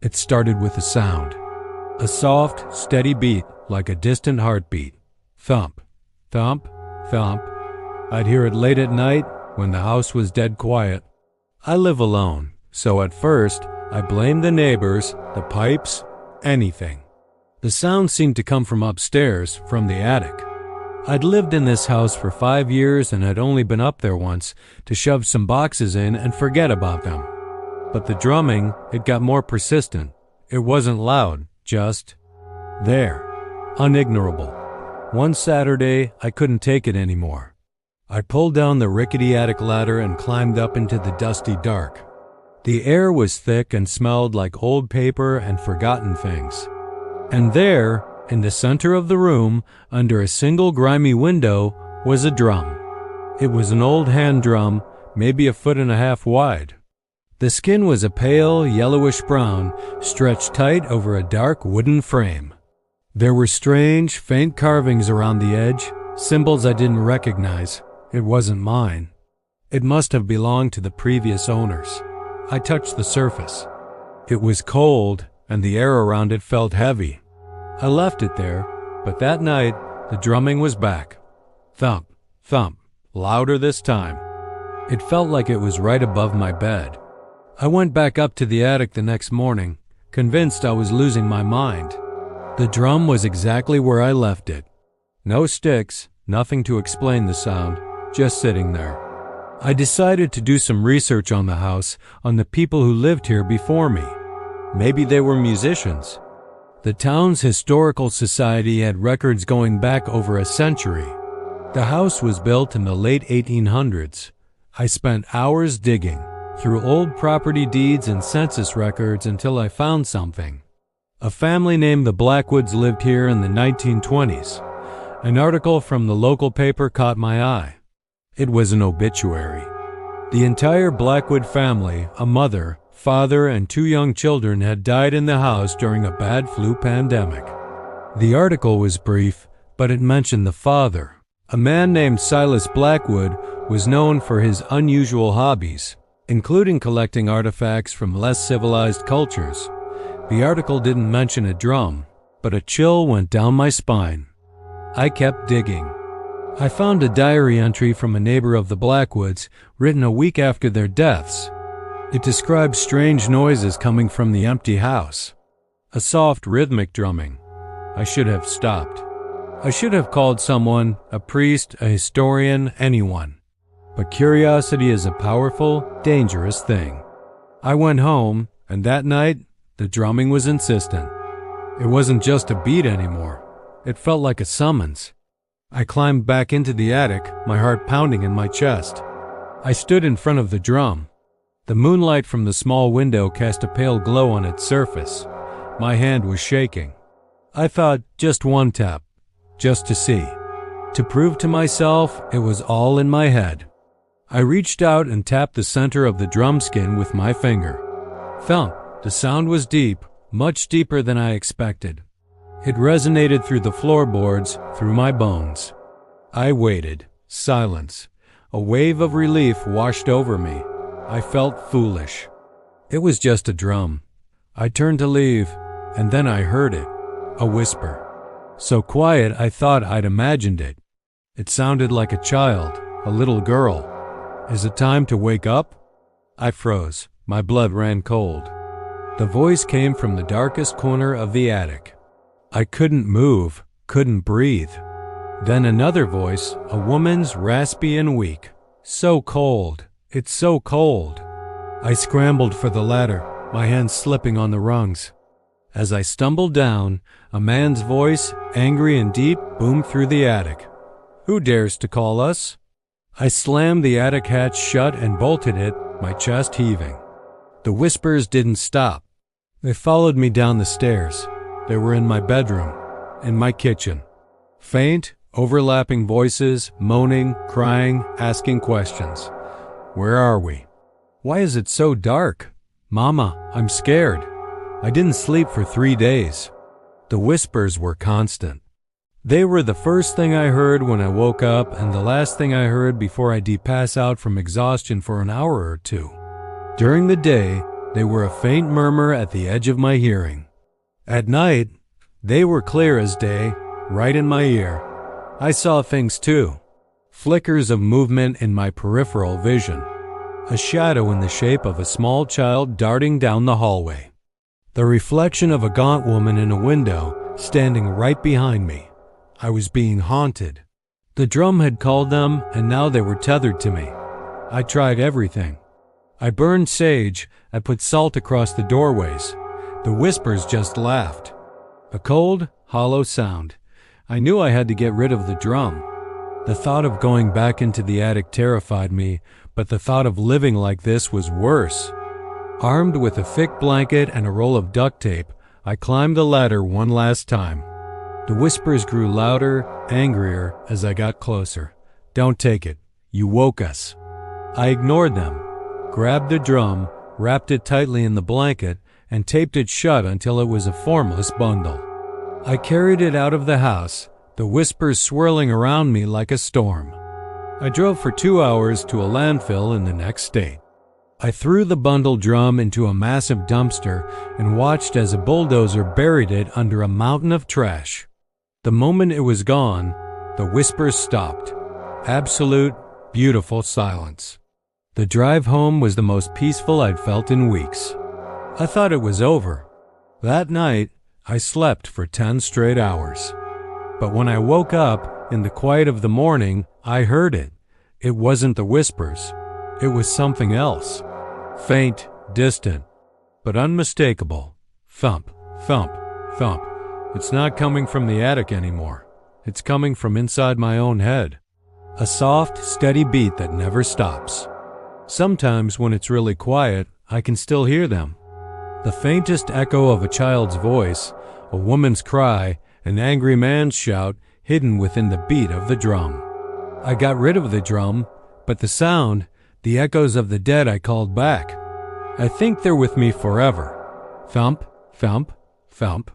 It started with a sound. A soft, steady beat like a distant heartbeat. Thump, thump, thump. I'd hear it late at night when the house was dead quiet. I live alone, so at first I blamed the neighbors, the pipes, anything. The sound seemed to come from upstairs, from the attic. I'd lived in this house for 5 years and had only been up there once to shove some boxes in and forget about them. But the drumming, it got more persistent. It wasn't loud, just there, unignorable. One Saturday, I couldn't take it anymore. I pulled down the rickety attic ladder and climbed up into the dusty dark. The air was thick and smelled like old paper and forgotten things. And there, in the center of the room, under a single grimy window, was a drum. It was an old hand drum, maybe 1.5 feet wide. The skin was a pale, yellowish brown, stretched tight over a dark wooden frame. There were strange, faint carvings around the edge, symbols I didn't recognize. It wasn't mine. It must have belonged to the previous owners. I touched the surface. It was cold, and the air around it felt heavy. I left it there, but that night, the drumming was back. Thump, thump, louder this time. It felt like it was right above my bed. I went back up to the attic the next morning, convinced I was losing my mind. The drum was exactly where I left it. No sticks, nothing to explain the sound, just sitting there. I decided to do some research on the house, on the people who lived here before me. Maybe they were musicians. The town's historical society had records going back over a century. The house was built in the late 1800s. I spent hours digging through old property deeds and census records until I found something. A family named the Blackwoods lived here in the 1920s. An article from the local paper caught my eye. It was an obituary. The entire Blackwood family, a mother, father, and 2 young children, had died in the house during a bad flu pandemic. The article was brief, but it mentioned the father. A man named Silas Blackwood was known for his unusual hobbies, including collecting artifacts from less civilized cultures. The article didn't mention a drum, but a chill went down my spine. I kept digging. I found a diary entry from a neighbor of the Blackwoods, written a week after their deaths. It described strange noises coming from the empty house. A soft, rhythmic drumming. I should have stopped. I should have called someone, a priest, a historian, anyone. But curiosity is a powerful, dangerous thing. I went home, and that night, the drumming was insistent. It wasn't just a beat anymore. It felt like a summons. I climbed back into the attic, my heart pounding in my chest. I stood in front of the drum. The moonlight from the small window cast a pale glow on its surface. My hand was shaking. I thought, just one tap, just to see. To prove to myself it was all in my head. I reached out and tapped the center of the drum skin with my finger. Thump! The sound was deep, much deeper than I expected. It resonated through the floorboards, through my bones. I waited. Silence. A wave of relief washed over me. I felt foolish. It was just a drum. I turned to leave, and then I heard it. A whisper. So quiet I thought I'd imagined it. It sounded like a child, a little girl. Is it time to wake up? I froze. My blood ran cold. The voice came from the darkest corner of the attic. I couldn't move, couldn't breathe. Then another voice, a woman's, raspy and weak. So cold. It's so cold. I scrambled for the ladder, my hands slipping on the rungs. As I stumbled down, a man's voice, angry and deep, boomed through the attic. Who dares to call us? I slammed the attic hatch shut and bolted it, my chest heaving. The whispers didn't stop. They followed me down the stairs. They were in my bedroom, in my kitchen. Faint, overlapping voices, moaning, crying, asking questions. Where are we? Why is it so dark? Mama, I'm scared. I didn't sleep for 3 days. The whispers were constant. They were the first thing I heard when I woke up and the last thing I heard before I pass out from exhaustion for an hour or two. During the day, They were a faint murmur at the edge of my hearing. At night, they were clear as day, right in my ear. I saw things too. Flickers of movement in my peripheral vision. A shadow in the shape of a small child darting down the hallway. The reflection of a gaunt woman in a window standing right behind me. I was being haunted. The drum had called them, and now they were tethered to me. I tried everything. I burned sage. I put salt across the doorways. The whispers just laughed. A cold, hollow sound. I knew I had to get rid of the drum. The thought of going back into the attic terrified me, but the thought of living like this was worse. Armed with a thick blanket and a roll of duct tape, I climbed the ladder one last time. The whispers grew louder, angrier as I got closer. "Don't take it. You woke us." I ignored them, grabbed the drum, wrapped it tightly in the blanket, and taped it shut until it was a formless bundle. I carried it out of the house, the whispers swirling around me like a storm. I drove for 2 hours to a landfill in the next state. I threw the bundle drum into a massive dumpster and watched as a bulldozer buried it under a mountain of trash. The moment it was gone, the whispers stopped. Absolute, beautiful silence. The drive home was the most peaceful I'd felt in weeks. I thought it was over. That night, I slept for 10 straight hours. But when I woke up, in the quiet of the morning, I heard it. It wasn't the whispers. It was something else. Faint, distant, but unmistakable. Thump, thump, thump. It's not coming from the attic anymore. It's coming from inside my own head. A soft, steady beat that never stops. Sometimes when it's really quiet, I can still hear them. The faintest echo of a child's voice, a woman's cry, an angry man's shout hidden within the beat of the drum. I got rid of the drum, but the sound, the echoes of the dead I called back. I think they're with me forever. Thump, thump, thump.